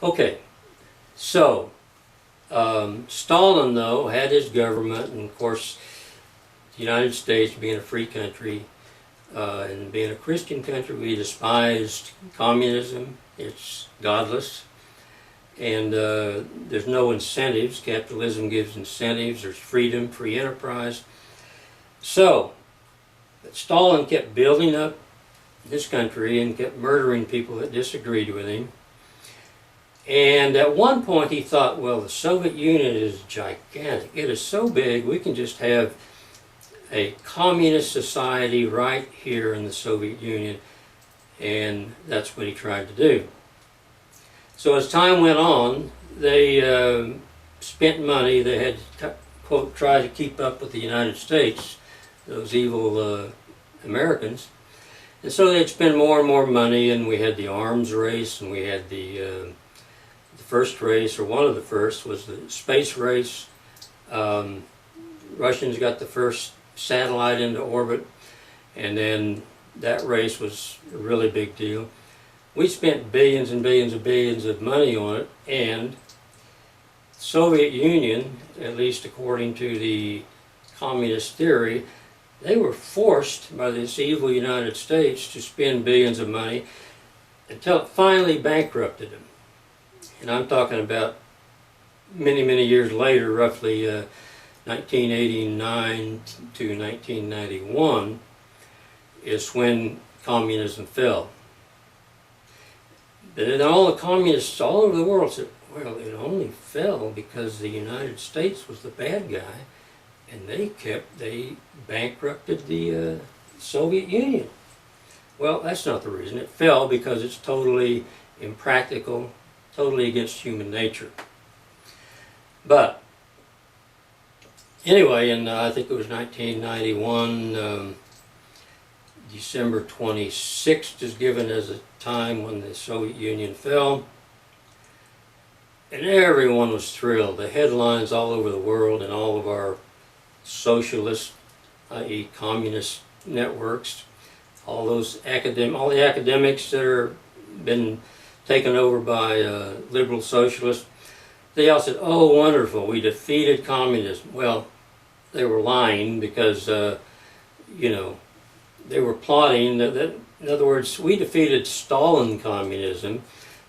Okay, so Stalin, though, had his government, and of course, the United States being a free country and being a Christian country, we despised communism. It's godless, and there's no incentives. Capitalism gives incentives. There's freedom, free enterprise. So, but Stalin kept building up this country and kept murdering people that disagreed with him. And at one point he thought, well, the Soviet Union is gigantic. It is so big, we can just have a communist society right here in the Soviet Union. And that's what he tried to do. So as time went on, they spent money. They had to, quote, try to keep up with the United States, those evil Americans. And so they'd spend more and more money, and we had the arms race, and we had the first race, or one of the first, was the space race. Russians got the first satellite into orbit, and then that race was a really big deal. We spent billions and billions and billions of money on it, and the Soviet Union, at least according to the communist theory, they were forced by this evil United States to spend billions of money until it finally bankrupted them. And I'm talking about many, many years later, roughly 1989 to 1991, is when communism fell. But all the communists all over the world said, well, it only fell because the United States was the bad guy, and they bankrupted the Soviet Union. Well, that's not the reason. It fell because it's totally impractical, totally against human nature. But anyway, in I think it was 1991, December 26th is given as a time when the Soviet Union fell, and everyone was thrilled. The headlines all over the world and all of our socialist, i.e. communist networks, all the academics that are been taken over by liberal socialists, they all said, oh, wonderful, we defeated communism. Well, they were lying because, you know, they were plotting. In other words, we defeated Stalin communism,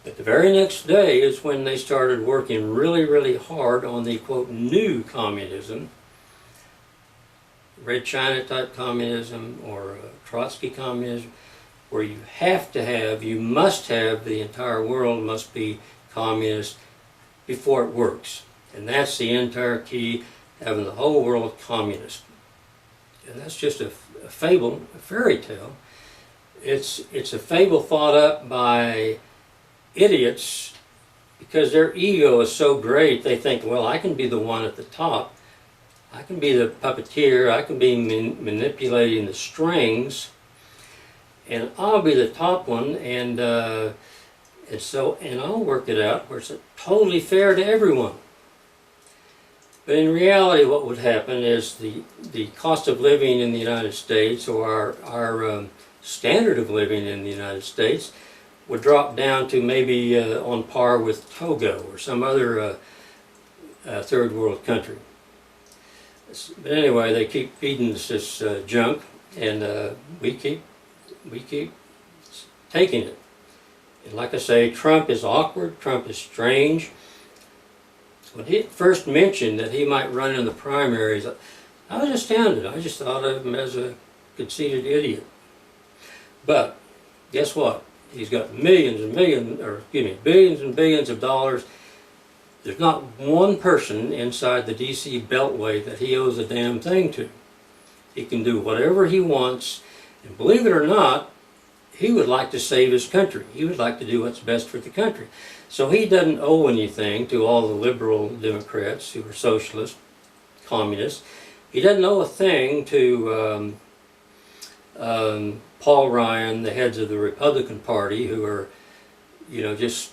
but the very next day is when they started working really, really hard on the, quote, new communism, Red China type communism or Trotsky communism, where you must have, the entire world must be communist before it works. And that's the entire key, having the whole world communist. And that's just a fable, a fairy tale. It's a fable thought up by idiots because their ego is so great, they think, well, I can be the one at the top. I can be the puppeteer. I can be manipulating the strings, and I'll be the top one, and I'll work it out where it's totally fair to everyone. But in reality, what would happen is the cost of living in the United States, or our standard of living in the United States, would drop down to maybe on par with Togo or some other third world country. But anyway, they keep feeding us this junk, and we keep taking it. And like I say, Trump is awkward. Trump is strange. When he first mentioned that he might run in the primaries, I was astounded. I just thought of him as a conceited idiot. But guess what? He's got billions and billions of dollars. There's not one person inside the D.C. Beltway that he owes a damn thing to. He can do whatever he wants, and believe it or not, he would like to save his country. He would like to do what's best for the country. So he doesn't owe anything to all the liberal Democrats who are socialist, communists. He doesn't owe a thing to Paul Ryan, the heads of the Republican Party, who are, you know, just,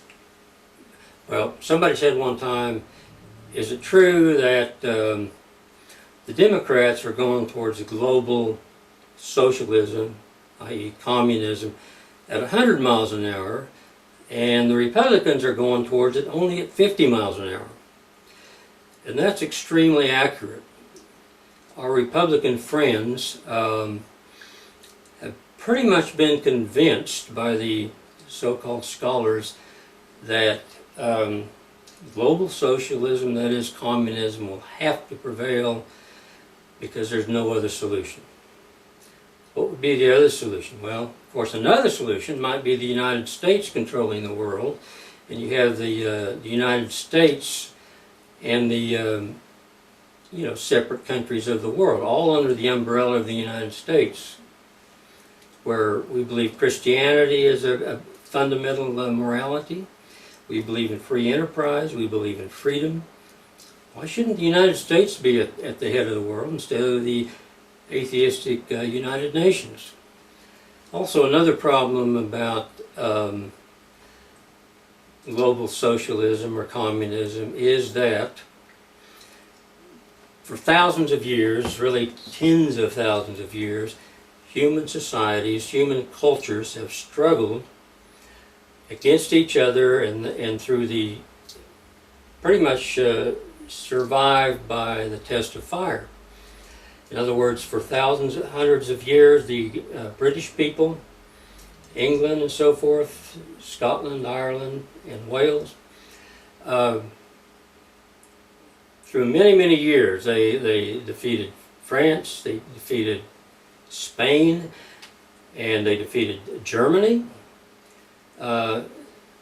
well, somebody said one time, is it true that the Democrats are going towards global socialism, i.e. communism, at 100 miles an hour, and the Republicans are going towards it only at 50 miles an hour. And that's extremely accurate. Our Republican friends have pretty much been convinced by the so-called scholars that global socialism, that is communism, will have to prevail because there's no other solution. What would be the other solution? Well, of course, another solution might be the United States controlling the world, and you have the United States and the separate countries of the world, all under the umbrella of the United States, where we believe Christianity is a fundamental morality. We believe in free enterprise. We believe in freedom. Why shouldn't the United States be at the head of the world instead of the atheistic United Nations? Also, another problem about global socialism or communism is that for thousands of years, really tens of thousands of years, human societies, human cultures have struggled against each other and through the pretty much survived by the test of fire. In other words, for thousands, hundreds of years, the British people, England and so forth, Scotland, Ireland, and Wales, through many, many years, they defeated France, they defeated Spain, and they defeated Germany. But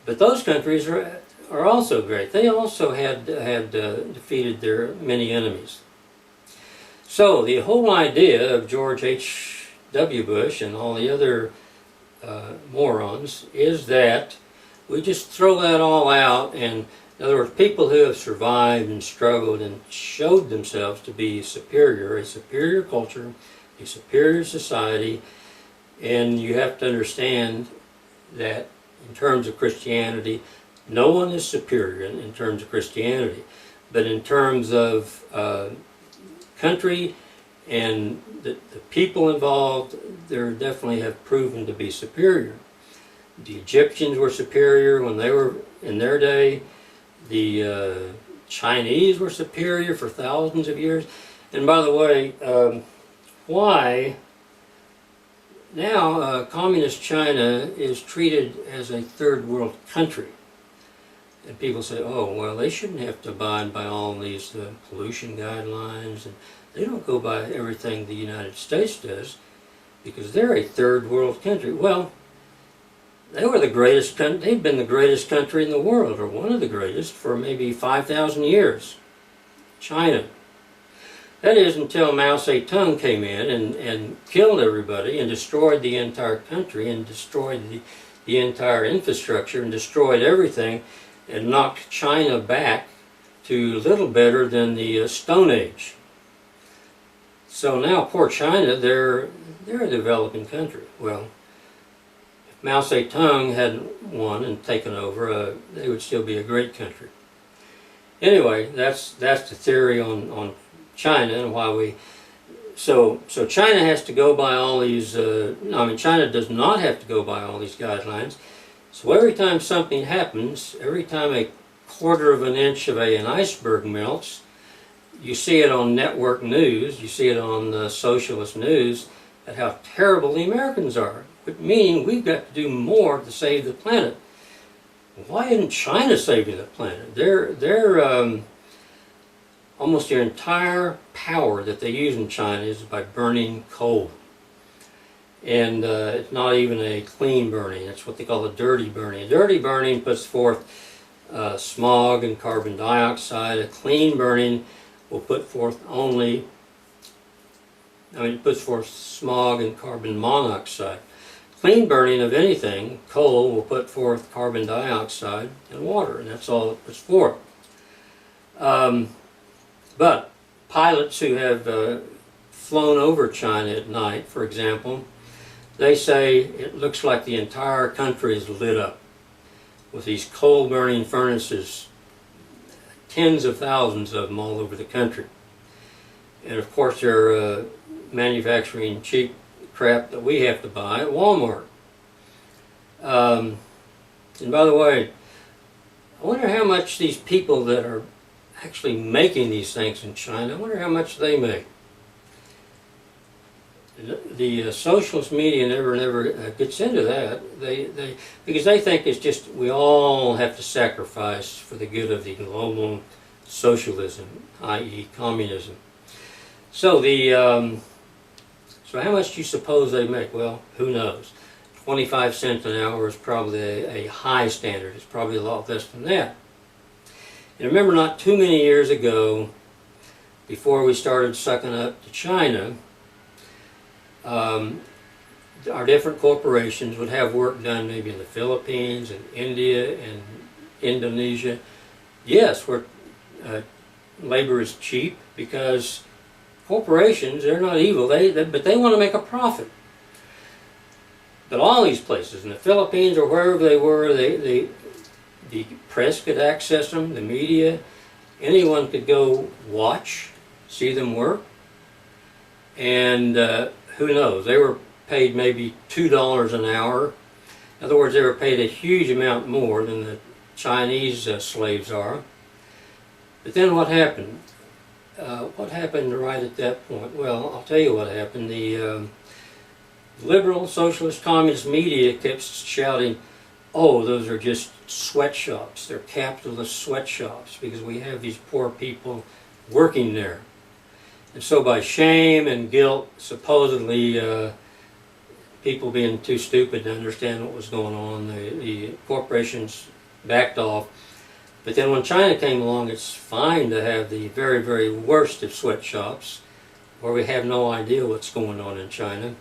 those countries are also great. They also had defeated their many enemies. So the whole idea of George H.W. Bush and all the other morons is that we just throw that all out, and in other words, people who have survived and struggled and showed themselves to be superior, a superior culture, a superior society, and you have to understand that in terms of Christianity, no one is superior in terms of Christianity, but in terms of country and the people involved, they definitely have proven to be superior. The Egyptians were superior when they were in their day. The Chinese were superior for thousands of years. And by the way, why now communist China is treated as a third world country? And people say, oh, well, they shouldn't have to abide by all these pollution guidelines, and they don't go by everything the United States does because they're a third world country. Well, they were the greatest country. They've been the greatest country in the world, or one of the greatest, for maybe 5,000 years. China. That is until Mao Zedong came in and killed everybody and destroyed the entire country and destroyed the entire infrastructure and destroyed everything and knocked China back to little better than the Stone Age. So now poor China, they're a developing country. Well, if Mao Zedong hadn't won and taken over, they would still be a great country. Anyway, that's the theory on China and why we. So China has to go by all these. China does not have to go by all these guidelines. So every time something happens, every time a quarter of an inch of an iceberg melts, you see it on network news, you see it on socialist news, at how terrible the Americans are. Meaning we've got to do more to save the planet. Why isn't China saving the planet? They're almost their entire power that they use in China is by burning coal. And it's not even a clean burning. It's what they call a dirty burning. A dirty burning puts forth smog and carbon dioxide. A clean burning will put forth it puts forth smog and carbon monoxide. Clean burning of anything, coal, will put forth carbon dioxide and water, and that's all it puts forth. But pilots who have flown over China at night, for example, they say it looks like the entire country is lit up with these coal-burning furnaces, tens of thousands of them all over the country. And of course they're manufacturing cheap crap that we have to buy at Walmart. And by the way, I wonder how much these people that are actually making these things in China, I wonder how much they make. The socialist media never gets into that. Because they think it's just we all have to sacrifice for the good of the global socialism, i.e., communism. So so how much do you suppose they make? Well, who knows? 25 cents an hour is probably a high standard. It's probably a lot less than that. And remember, not too many years ago, before we started sucking up to China, our different corporations would have work done maybe in the Philippines and India and Indonesia. Yes, where labor is cheap because corporations, they're not evil, but they want to make a profit. But all these places, in the Philippines or wherever they were, the press could access them, the media, anyone could go watch, see them work, and who knows, they were paid maybe $2 an hour. In other words, they were paid a huge amount more than the Chinese slaves are. But then what happened? What happened right at that point? Well, I'll tell you what happened. The liberal, socialist, communist media kept shouting, oh, those are just sweatshops. They're capitalist sweatshops because we have these poor people working there. And so by shame and guilt, supposedly people being too stupid to understand what was going on, the corporations backed off. But then when China came along, it's fine to have the very, very worst of sweatshops where we have no idea what's going on in China.